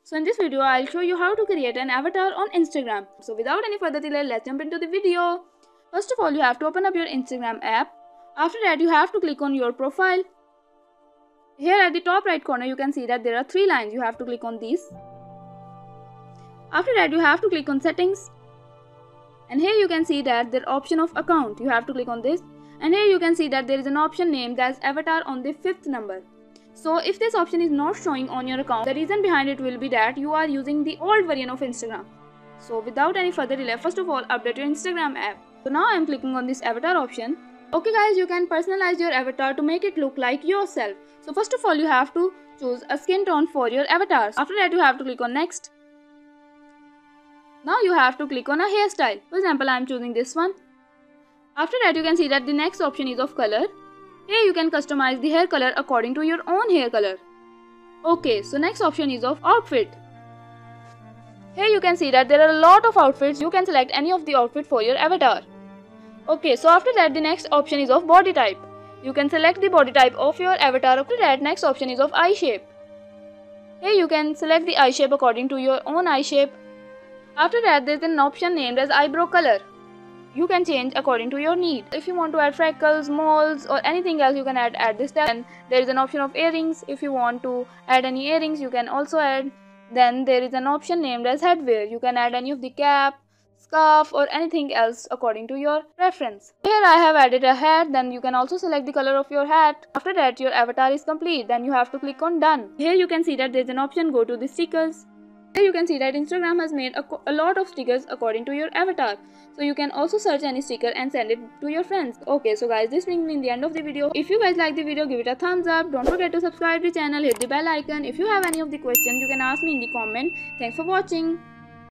So in this video, I'll show you how to create an avatar on Instagram. So without any further delay, let's jump into the video. First of all, you have to open up your Instagram app. After that, you have to click on your profile. Here at the top right corner, you can see that there are 3 lines. You have to click on these. After that, you have to click on settings. And here you can see that there option of account. You have to click on this. And here you can see that there is an option named as avatar on the 5th number. So if this option is not showing on your account, the reason behind it will be that you are using the old version of Instagram. So without any further delay, first of all, update your Instagram app. So now I am clicking on this avatar option. Okay guys, you can personalize your avatar to make it look like yourself. So first of all, you have to choose a skin tone for your avatar. After that, you have to click on next. Now you have to click on a hairstyle. For example, I am choosing this one. After that, you can see that the next option is of color. Here you can customize the hair color according to your own hair color. Okay, so next option is of outfit. Here you can see that there are a lot of outfits. You can select any of the outfit for your avatar. Okay, so after that, the next option is of body type. You can select the body type of your avatar. After that, next option is of eye shape. Here you can select the eye shape according to your own eye shape. After that, there is an option named as eyebrow color. You can change according to your need. If you want to add freckles, moles or anything else, you can add this tab. And there is an option of earrings. If you want to add any earrings, you can also add. Then there is an option named as headwear. You can add any of the cap, scarf or anything else according to your preference. Here I have added a hat. Then you can also select the color of your hat. After that, your avatar is complete. Then you have to click on done. Here you can see that there is an option go to the stickers. Here you can see that Instagram has made a lot of stickers according to your avatar. So you can also search any sticker and send it to your friends. Okay, so guys, this brings me in the end of the video. If you guys like the video, give it a thumbs up. Don't forget to subscribe to the channel, hit the bell icon. If you have any of the questions, you can ask me in the comment. Thanks for watching.